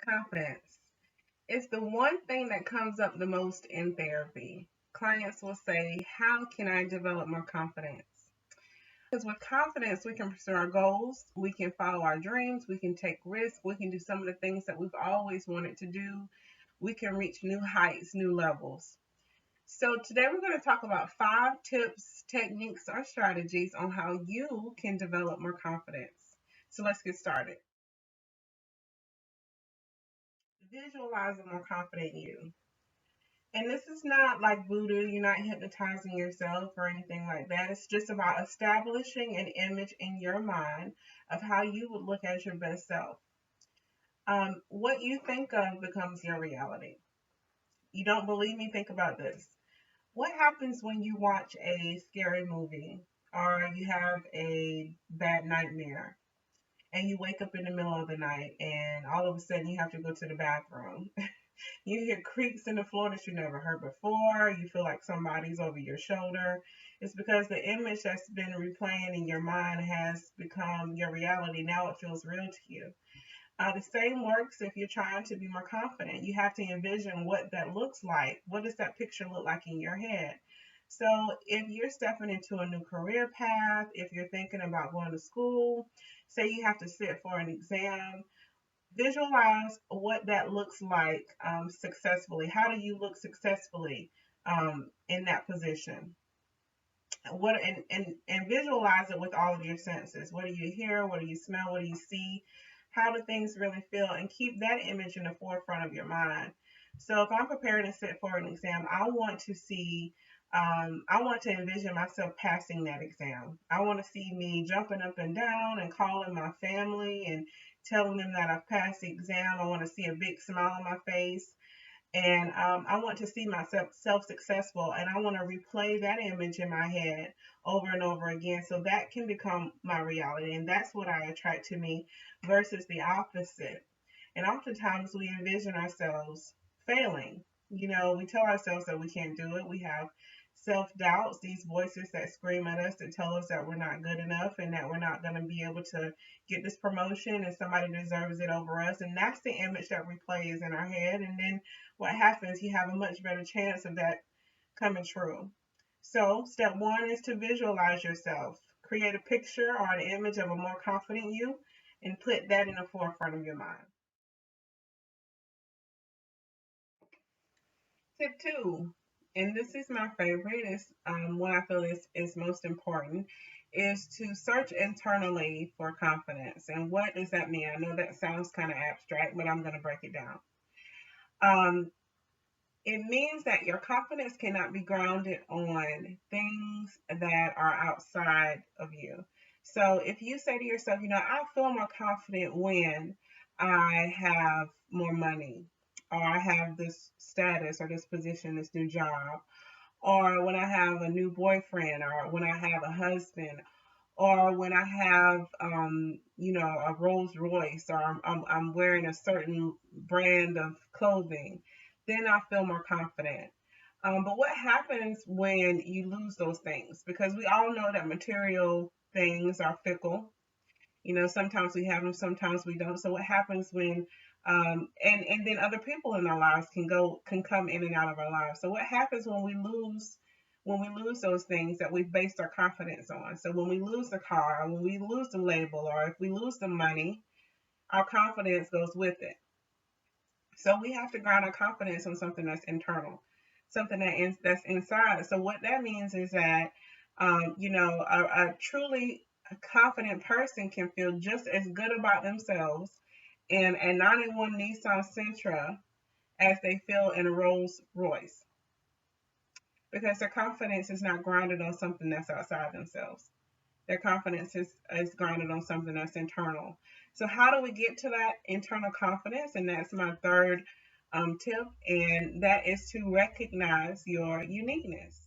Confidence. It's the one thing that comes up the most in therapy. Clients will say, how can I develop more confidence? Because with confidence, we can pursue our goals, we can follow our dreams, we can take risks, we can do some of the things that we've always wanted to do, we can reach new heights, new levels. So, today we're going to talk about 5 tips, techniques, or strategies on how you can develop more confidence. So, let's get started. Visualize a more confident you. And this is not like voodoo, you're not hypnotizing yourself or anything like that. It's just about establishing an image in your mind of how you would look as your best self. What you think of becomes your reality. You don't believe me? Think about this. What happens when you watch a scary movie or you have a bad nightmare and you wake up in the middle of the night and all of a sudden you have to go to the bathroom? You hear creaks in the floor that you never heard before. You feel like somebody's over your shoulder. It's because the image that's been replaying in your mind has become your reality. Now it feels real to you. The same works if you're trying to be more confident. You have to envision what that looks like. What does that picture look like in your head? So, if you're stepping into a new career path, if you're thinking about going to school, say you have to sit for an exam, visualize what that looks like successfully. How do you look successfully in that position? And visualize it with all of your senses. What do you hear? What do you smell? What do you see? How do things really feel? And keep that image in the forefront of your mind. So if I'm preparing to sit for an exam, I want to envision myself passing that exam. I want to see me jumping up and down and calling my family and telling them that I've passed the exam. I want to see a big smile on my face. And I want to see myself successful, and I want to replay that image in my head over and over again so that can become my reality. And that's what I attract to me versus the opposite. And oftentimes we envision ourselves failing. We tell ourselves that we can't do it. We have self doubts, these voices that scream at us that tell us that we're not good enough and that we're not going to be able to get this promotion and somebody deserves it over us. And that's the image that replays in our head. And then what happens, you have a much better chance of that coming true. So, step one is to visualize yourself. Create a picture or an image of a more confident you and put that in the forefront of your mind. Tip two, and this is my favorite, is what I feel is most important, is to search internally for confidence. And what does that mean? I know that sounds kind of abstract, but I'm going to break it down. Um, it means that your confidence cannot be grounded on things that are outside of you. So if you say to yourself, I feel more confident when I have more money, or I have this status or this position, this new job, or when I have a new boyfriend, or when I have a husband, or when I have, a Rolls Royce, or I'm wearing a certain brand of clothing, then I feel more confident. But what happens when you lose those things? Because we all know that material things are fickle. Sometimes we have them, sometimes we don't. So what happens when, and then other people in our lives can come in and out of our lives. So what happens when we lose those things that we've based our confidence on? So when we lose the car, or when we lose the label, or if we lose the money, our confidence goes with it. So we have to ground our confidence on something that's internal, something that's inside. So what that means is that, a truly confident person can feel just as good about themselves in a 91 Nissan Sentra as they feel in a Rolls Royce, because their confidence is not grounded on something that's outside themselves. Their confidence is grounded on something that's internal. So, how do we get to that internal confidence? And that's my third tip, and that is to recognize your uniqueness.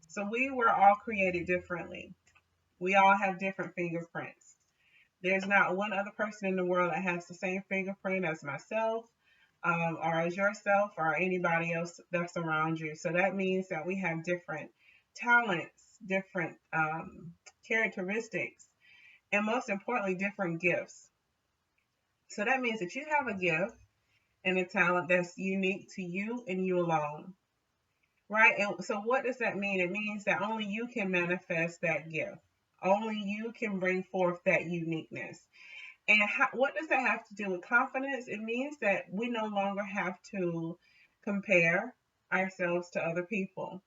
So, we were all created differently. We all have different fingerprints. There's not one other person in the world that has the same fingerprint as myself, or as yourself, or anybody else that's around you. So that means that we have different talents, different characteristics, and most importantly, different gifts. So that means that you have a gift and a talent that's unique to you and you alone, right? And so what does that mean? It means that only you can manifest that gift. Only you can bring forth that uniqueness. And what does that have to do with confidence? It means that we no longer have to compare ourselves to other people,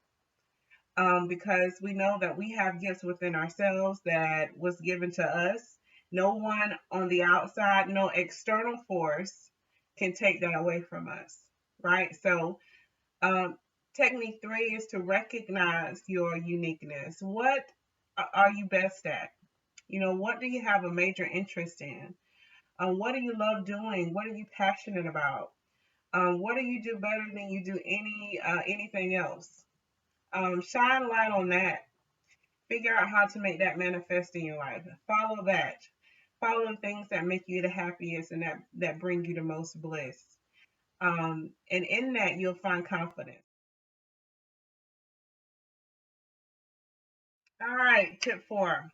because we know that we have gifts within ourselves that was given to us. No one on the outside, no external force can take that away from us, right? So, um, technique 3 is to recognize your uniqueness. What are you best at? What do you have a major interest in? What do you love doing? What are you passionate about? What do you do better than you do anything else? Shine light on that. Figure out how to make that manifest in your life. Follow that. Follow the things that make you the happiest and that bring you the most bliss. And in that, you'll find confidence. All right, tip 4.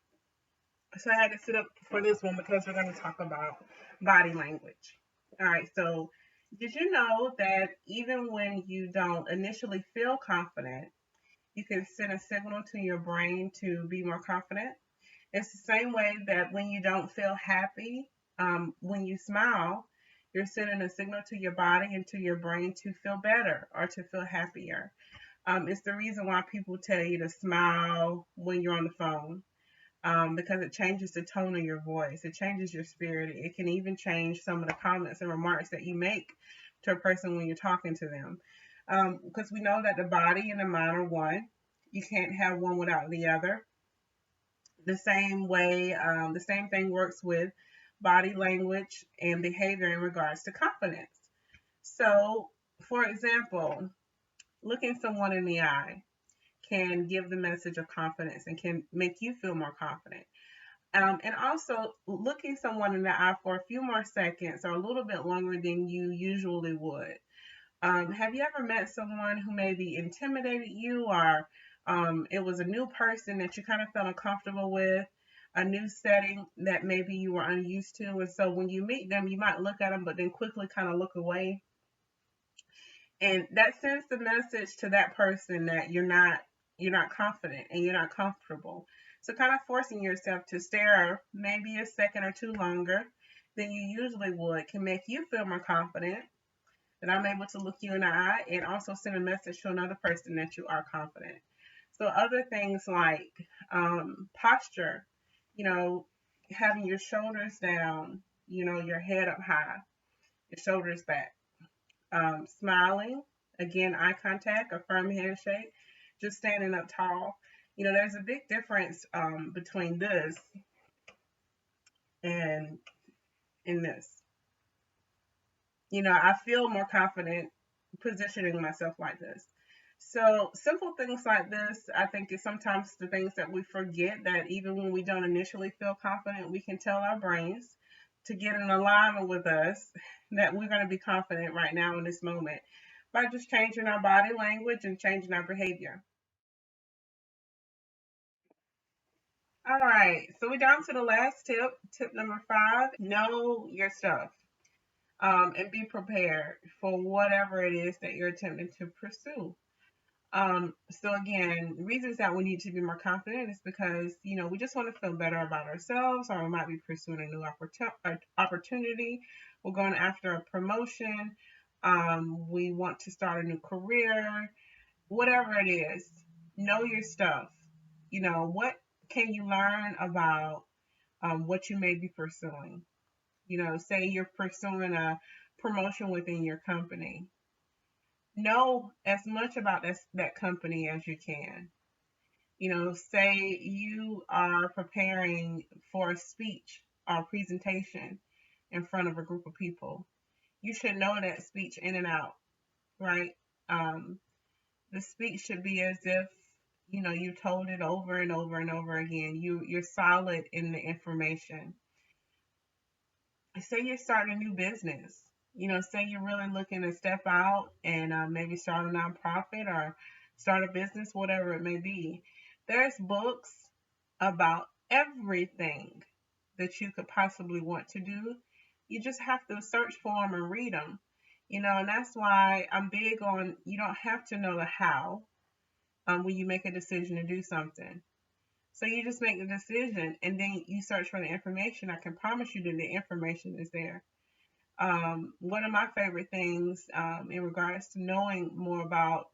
So I had to sit up for this one because we're going to talk about body language. All right, so did you know that even when you don't initially feel confident, you can send a signal to your brain to be more confident? It's the same way that when you don't feel happy, when you smile, you're sending a signal to your body and to your brain to feel better or to feel happier. It's the reason why people tell you to smile when you're on the phone, because it changes the tone of your voice. It changes your spirit. It can even change some of the comments and remarks that you make to a person when you're talking to them. Because we know that the body and the mind are one. You can't have one without the other. The same way, the same thing works with body language and behavior in regards to confidence. So, for example, looking someone in the eye can give the message of confidence and can make you feel more confident. And also, looking someone in the eye for a few more seconds or a little bit longer than you usually would. Have you ever met someone who maybe intimidated you, or it was a new person that you kind of felt uncomfortable with, a new setting that maybe you were unused to? And so when you meet them, you might look at them, but then quickly kind of look away. And that sends the message to that person that you're not confident and you're not comfortable. So kind of forcing yourself to stare maybe a second or two longer than you usually would can make you feel more confident, that I'm able to look you in the eye and also send a message to another person that you are confident. So other things like posture, you know, having your shoulders down, your head up high, your shoulders back, smiling, again, eye contact, a firm handshake, just standing up tall. There's a big difference between this and in this. I feel more confident positioning myself like this. So simple things like this, I think, is sometimes the things that we forget, that even when we don't initially feel confident, we can tell our brains to get in alignment with us that we're going to be confident right now in this moment by just changing our body language and changing our behavior. All right, so we're down to the last tip. Tip number 5: know your stuff, and be prepared for whatever it is that you're attempting to pursue. So again, reasons that we need to be more confident is because, we just want to feel better about ourselves, or we might be pursuing a new opportunity. We're going after a promotion. We want to start a new career, whatever it is. Know your stuff. What can you learn about what you may be pursuing? Say you're pursuing a promotion within your company. Know as much about that company as you can. Say you are preparing for a speech or presentation in front of a group of people. You should know that speech in and out, right? Um, the speech should be as if you told it over and over and over again. You're solid in the information. Say you're starting a new business. Say you're really looking to step out and maybe start a nonprofit or start a business, whatever it may be. There's books about everything that you could possibly want to do. You just have to search for them and read them. And that's why I'm big on, you don't have to know the how when you make a decision to do something. So you just make the decision and then you search for the information. I can promise you that the information is there. One of my favorite things in regards to knowing more about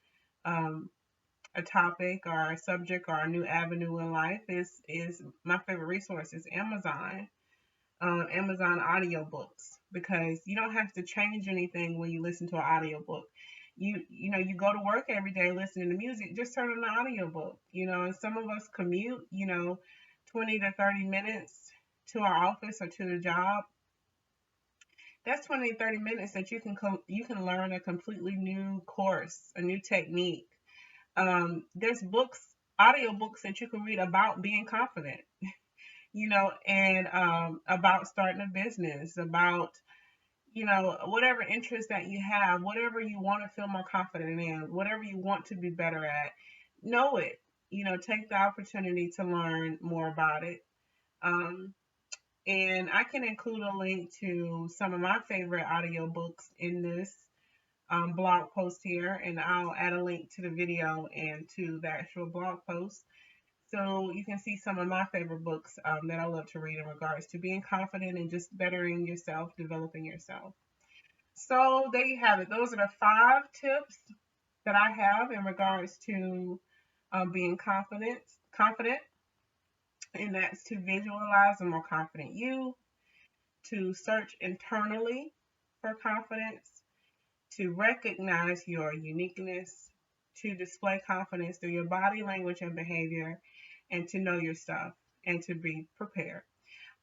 um, a topic or a subject or a new avenue in life is my favorite resource is Amazon. Amazon audiobooks, because you don't have to change anything when you listen to an audiobook. You go to work every day listening to music, just turn on the audiobook. And some of us commute, 20 to 30 minutes to our office or to the job. That's 20 to 30 minutes that you can learn a completely new course, a new technique. There's audiobooks that you can read about being confident, and about starting a business, about, whatever interest that you have, whatever you want to feel more confident in, whatever you want to be better at, know it. Take the opportunity to learn more about it. Um, and I can include a link to some of my favorite audiobooks in this blog post here, and I'll add a link to the video and to the actual blog post. So you can see some of my favorite books that I love to read in regards to being confident and just bettering yourself, developing yourself. So there you have it. Those are the 5 tips that I have in regards to being confident, and that's to visualize a more confident you, to search internally for confidence, to recognize your uniqueness, to display confidence through your body language and behavior, and to know your stuff and to be prepared.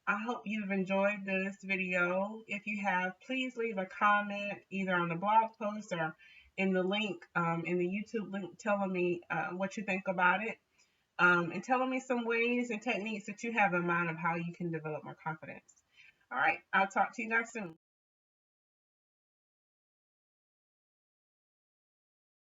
I hope you've enjoyed this video. If you have, please leave a comment either on the blog post or in the link, in the YouTube link, telling me what you think about it, and telling me some ways and techniques that you have in mind of how you can develop more confidence. All right, I'll talk to you guys soon.